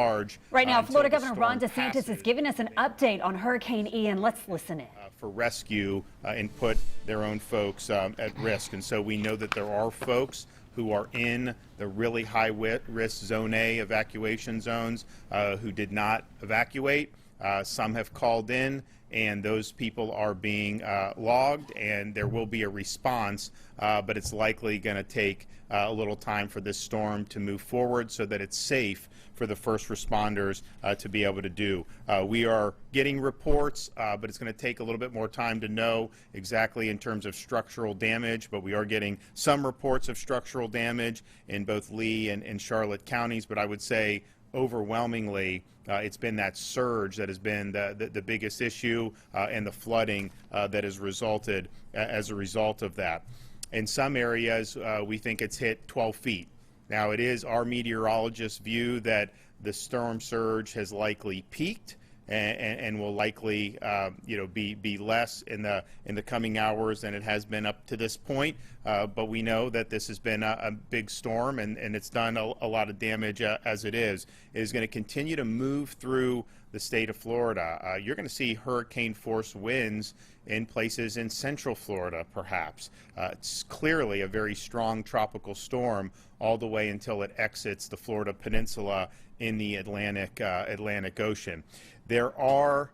large. Right now, until Florida the Governor storm Ron DeSantis passes. is giving us an update on Hurricane Ian. Let's listen in. For rescue and put their own folks at risk. And so we know that there are folks who are in the really high risk zone A evacuation zones who did not evacuate. Some have called in, and those people are being logged, and there will be a response, but it's likely going to take a little time for this storm to move forward so that it's safe for the first responders to be able to do. We are getting reports, but it's going to take a little bit more time to know exactly in terms of structural damage, but we are getting some reports of structural damage in both Lee and Charlotte counties, but I would say overwhelmingly, it's been that surge that has been the biggest issue and the flooding that has resulted as a result of that. In some areas, we think it's hit 12 feet. Now, it is our meteorologists' view that the storm surge has likely peaked and will likely, be less in the coming hours than it has been up to this point. But we know that this has been a big storm, and it's done a lot of damage as it is. It is going to continue to move through the state of Florida. You're going to see hurricane-force winds in places in central Florida, perhaps. It's clearly a very strong tropical storm all the way until it exits the Florida Peninsula in the Atlantic Ocean. There are,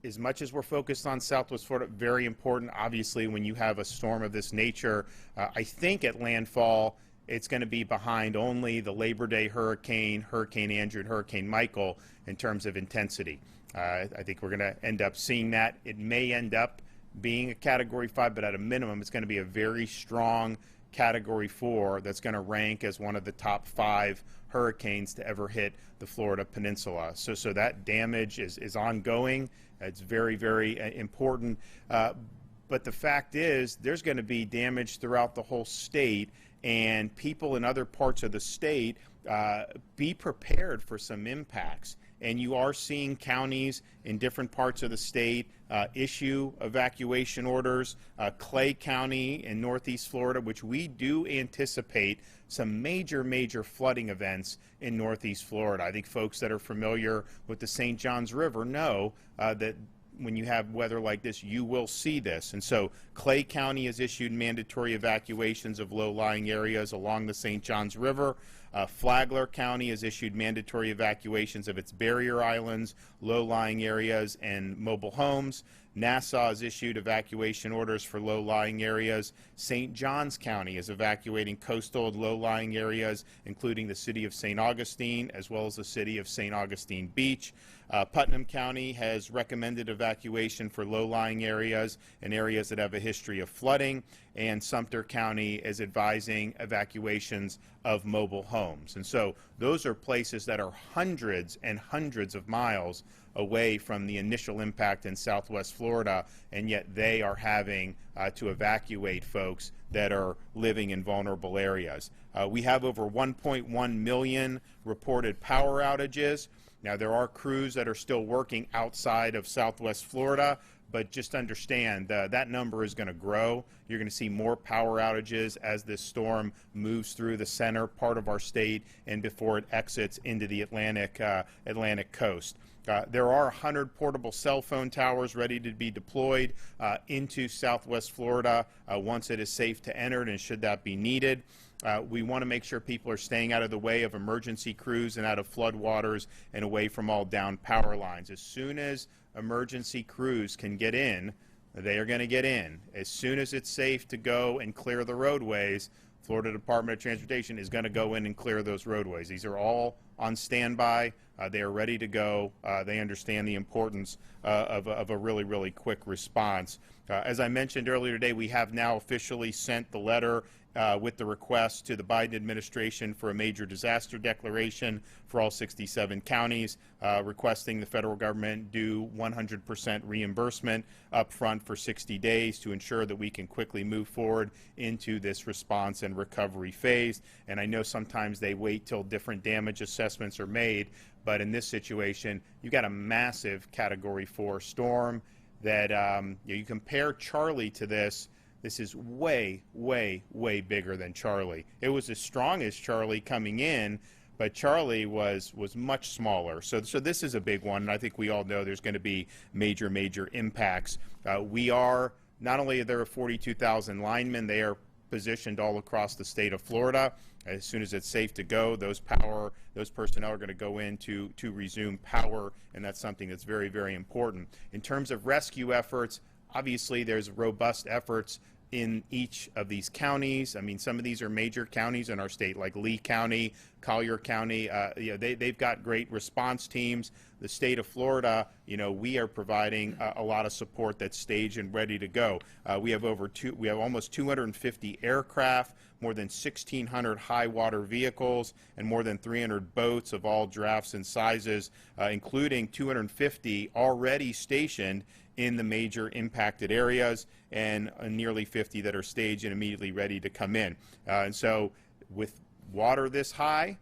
as much as we're focused on Southwest Florida, very important, obviously, when you have a storm of this nature. I think at landfall, it's going to be behind only the Labor Day hurricane, Hurricane Andrew, and Hurricane Michael in terms of intensity. I think we're going to end up seeing that. It may end up being a Category 5, but at a minimum, it's going to be a very strong Category 4 that's going to rank as one of the top 5 hurricanes to ever hit the Florida Peninsula. So that damage is ongoing. It's very, very important. But the fact is, there's going to be damage throughout the whole state, and people in other parts of the state, be prepared for some impacts. And you are seeing counties in different parts of the state issue evacuation orders. Clay County in Northeast Florida, which we do anticipate some major flooding events in Northeast Florida. I think folks that are familiar with the St. Johns River know that when you have weather like this, you will see this. And so Clay County has issued mandatory evacuations of low-lying areas along the St. Johns River. Flagler County has issued mandatory evacuations of its barrier islands, low-lying areas, and mobile homes. Nassau has issued evacuation orders for low-lying areas. St. Johns County is evacuating coastal and low-lying areas, including the city of St. Augustine, as well as the city of St. Augustine Beach. Putnam County has recommended evacuation for low-lying areas and areas that have a history of flooding, and Sumter County is advising evacuations of mobile homes. And so those are places that are hundreds and hundreds of miles away from the initial impact in Southwest Florida, and yet they are having to evacuate folks that are living in vulnerable areas. We have over 1.1 million reported power outages. Now, there are crews that are still working outside of Southwest Florida, but just understand that number is going to grow. You're going to see more power outages as this storm moves through the center part of our state and before it exits into the Atlantic coast. There are 100 portable cell phone towers ready to be deployed into Southwest Florida once it is safe to enter, and should that be needed. We want to make sure people are staying out of the way of emergency crews and out of floodwaters and away from all downed power lines. As soon as emergency crews can get in, they are going to get in. As soon as it's safe to go and clear the roadways, Florida Department of Transportation is going to go in and clear those roadways. These are all on standby. They are ready to go. They understand the importance of a really quick response. As I mentioned earlier today, we have now officially sent the letter with the request to the Biden administration for a major disaster declaration for all 67 counties, requesting the federal government do 100% reimbursement up front for 60 days to ensure that we can quickly move forward into this response and recovery phase. And I know sometimes they wait till different damage assessments are made, but in this situation, you've got a massive Category 4 storm that you compare Charlie to this. This is way bigger than Charlie. It was as strong as Charlie coming in, but Charlie was much smaller. So this is a big one, and I think we all know there's going to be major impacts. We are not only there are 42,000 linemen, they are positioned all across the state of Florida. As soon as it's safe to go, those personnel are going to go in to resume power, and that's something that's very important. In terms of rescue efforts, obviously there's robust efforts in each of these counties. I mean, some of these are major counties in our state, like Lee County, Collier County. They've got great response teams. The state of Florida, we are providing a lot of support that's staged and ready to go. We have almost 250 aircraft, more than 1,600 high water vehicles, and more than 300 boats of all drafts and sizes, including 250 already stationed in the major impacted areas, and nearly 50 that are staged and immediately ready to come in. And so with water this high,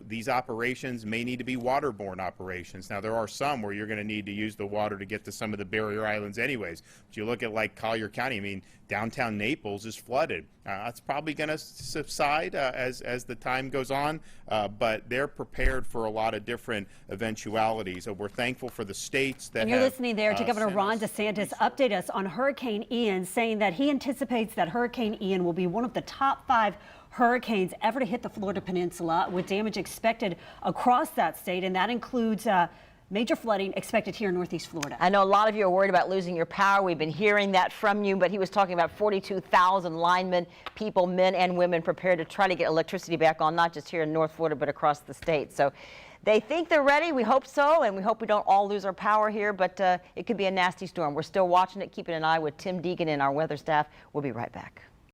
these operations may need to be waterborne operations. Now, there are some where you're going to need to use the water to get to some of the barrier islands anyways. But you look at like Collier County, I mean, downtown Naples is flooded. That's probably going to subside as the time goes on, but they're prepared for a lot of different eventualities. So we're thankful for the states that And you're listening there to Governor Ron us DeSantis update us on Hurricane Ian, saying that he anticipates that Hurricane Ian will be one of the top 5 hurricanes ever to hit the Florida Peninsula, with damage expected across that state, and that includes major flooding expected here in Northeast Florida. I know a lot of you are worried about losing your power. We've been hearing that from you, but he was talking about 42,000 linemen, people, men and women, prepared to try to get electricity back on, not just here in North Florida, but across the state. So they think they're ready. We hope so, and we hope we don't all lose our power here, but it could be a nasty storm. We're still watching it, keeping an eye with Tim Deegan and our weather staff. We'll be right back.